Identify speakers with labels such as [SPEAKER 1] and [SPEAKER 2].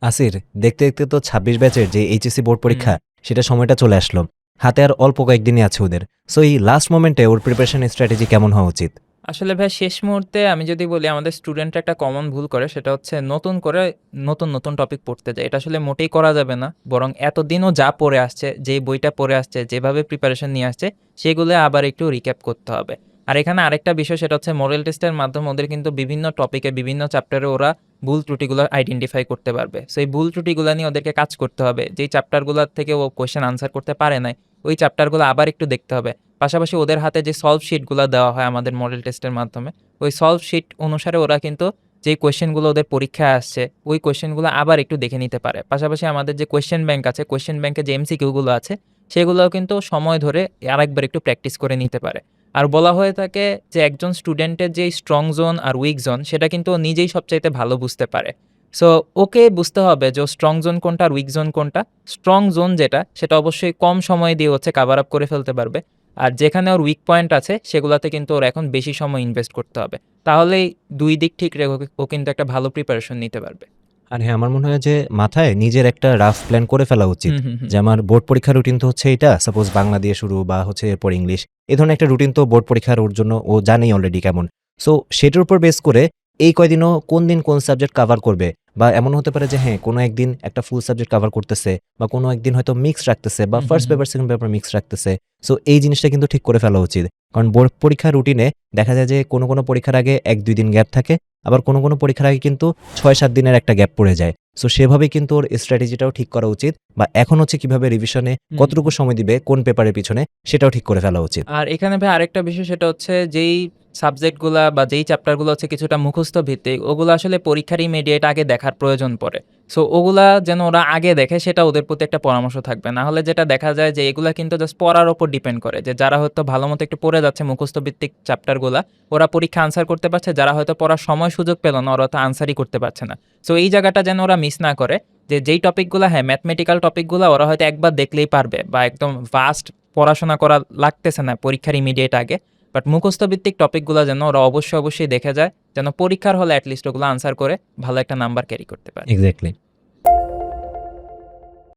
[SPEAKER 1] আসির, দেখতে দেখতে তো ২৬ ব্যাচের যে এইচএসসি বোর্ড
[SPEAKER 2] হুম।
[SPEAKER 1] পরীক্ষা সেটা সময়টা চলে আসলো। হাতে আর অল্প কয়েকদিনই আছে ওদের। সো এই লাস্ট মোমেন্টে ওর প্রিপারেশন স্ট্র্যাটেজি কেমন হওয়া উচিত?
[SPEAKER 2] আসলে ভাই শেষ মুহূর্তে আমি যদি বলি আমাদের স্টুডেন্টরা একটা কমন ভুল করে সেটা হচ্ছে নতুন করে নতুন টপিক পড়তে যায়। এটা আসলে মোটেই করা যাবে না। বরং এতদিনও যা পড়ে আসছে, যেই বইটা পড়ে আসছে, যেভাবে প্রিপারেশন নিয়ে আসছে সেগুলো আবার একটু রিক্যাপ করতে হবে। আর এখানে আরেকটা বিষয় সেটা হচ্ছে মডেল টেস্টের মাধ্যমে ওদের কিন্তু বিভিন্ন টপিকে বিভিন্ন চ্যাপ্টারে ওরা ভুল ত্রুটিগুলো আইডেন্টিফাই করতে পারবে। সো এই ভুল ত্রুটিগুলো নিয়ে ওদেরকে কাজ করতে হবে। যেই চ্যাপ্টারগুলোর থেকে ও কোয়েশ্চেন আনসার করতে পারে নাই, ওই চ্যাপ্টারগুলো আবার একটু দেখতে হবে। পাশাপাশি ওদের হাতে যে সলভ শিটগুলো দেওয়া হয় আমাদের মডেল টেস্টের মাধ্যমে, ওই সলভ শিট অনুসারে ওরা কিন্তু যেই কোয়েশ্চেনগুলো ওদের পরীক্ষায় আসছে, ওই কোয়েশ্চেনগুলো আবার একটু দেখে নিতে পারে। পাশাপাশি আমাদের যে কোয়েশ্চেন ব্যাংক আছে, কোয়েশ্চেন ব্যাংকে যে এমসিকিউগুলো আছে, সেগুলোও কিন্তু সময় ধরে আরেকবার একটু প্র্যাকটিস করে নিতে পারে। আর বলা হয়ে থাকে যে একজন স্টুডেন্টের যেই স্ট্রং জোন আর উইক জোন, সেটা কিন্তু ও নিজেই সবচাইতে ভালো বুঝতে পারে। সো ওকে বুঝতে হবে যে ও স্ট্রং জোন কোনটা আর উইক জোন কোনটা। স্ট্রং জোন যেটা, সেটা অবশ্যই কম সময় দিয়ে হচ্ছে কাভার আপ করে ফেলতে পারবে। আর যেখানে ওর উইক পয়েন্ট আছে সেগুলোতে কিন্তু ওর এখন বেশি সময় ইনভেস্ট করতে হবে। তাহলেই ২ দিক ঠিক রেখে ও কিন্তু একটা ভালো প্রিপারেশন নিতে পারবে।
[SPEAKER 1] আর হ্যাঁ, আমার মনে হয় যে মাথায় নিজের একটা রাফ প্ল্যান করে ফেলা উচিত।
[SPEAKER 2] হুম, হুম, হুম।
[SPEAKER 1] যে আমার বোর্ড পরীক্ষার রুটিন তো হচ্ছে এটা। সাপোজ বাংলা দিয়ে শুরু বা হচ্ছে এরপর ইংলিশ। এ ধরনের একটা রুটিন তো বোর্ড পরীক্ষার ওর জন্য ও জানেই অলরেডি কেমন। সো সেটার উপর বেস করে এই কয়দিনও কোন দিন কোন সাবজেক্ট কভার করবে বা এমন হতে পারে যে হ্যাঁ, কোনো একদিন একটা ফুল সাবজেক্ট কভার করতেছে বা কোনো একদিন হয়তো মিক্স রাখতেছে বা
[SPEAKER 2] হুম, হুম,
[SPEAKER 1] ফার্স্ট
[SPEAKER 2] হুম।
[SPEAKER 1] পেপার সেকেন্ড পেপার মিক্স রাখতেছে। সো এই জিনিসটা কিন্তু ঠিক করে ফেলা উচিত। কারণ বোর্ড পরীক্ষার রুটিনে দেখা যায় যে কোনো পরীক্ষার আগে ১-২ দিন গ্যাপ থাকে। আবার কোনো পরীক্ষার আগে কিন্তু ৬-৭ দিনের একটা গ্যাপ পড়ে যায়। সো সেভাবেই কিন্তু ওর স্ট্র্যাটেজিটাও ঠিক করা উচিত বা এখন হচ্ছে কিভাবে রিভিশনে
[SPEAKER 2] হুম,
[SPEAKER 1] কতটুকু
[SPEAKER 2] হুম।
[SPEAKER 1] সময় দিবে কোন পেপারের পিছনে সেটাও ঠিক করে ফেলা উচিত।
[SPEAKER 2] আর এখানে ভাই আরেকটা বিষয় সেটা হচ্ছে যেই সাবজেক্টগুলা বা যেই চ্যাপ্টারগুলো হচ্ছে কিছুটা মুখস্থ ভিত্তিক, ওগুলো আসলে পরীক্ষার ইমিডিয়েট আগে দেখার প্রয়োজন পড়ে। সো ওগুলা যেন ওরা আগে দেখে সেটা ওদের প্রতি একটা পরামর্শ থাকবে। না হলে যেটা দেখা যায় যে এগুলা কিন্তু জাস্ট পড়ার উপর ডিপেন্ড করে। যে যারা হয়তো ভালোমতো একটু পড়ে যাচ্ছে মুখস্থ ভিত্তিক চ্যাপ্টারগুলা, ওরা পরীক্ষা আনসার করতে পারছে। যারা হয়তো পড়ার সময় সুযোগ পেল না, ওরা তো আনসারই করতে পারছে না। সো এই জায়গাটা যেন ওরা মিস না করে, যে যেই টপিকগুলা হ্যাঁ ম্যাথমেটিক্যাল টপিকগুলা ওরা হয়তো একবার দেখলেই পারবে বা একদম ভাস্ট পড়াশোনা করা লাগতেছে না পরীক্ষার ইমিডিয়েট আগে। বাট মুখস্থ ভিত্তিক টপিকগুলো যেন ওরা অবশ্যই দেখে যায়, যেন পরীক্ষার হলে অ্যাটলিস্ট ওগুলো আনসার করে ভালো একটা নাম্বার ক্যারি করতে পারে।
[SPEAKER 1] এক্সাক্টলি।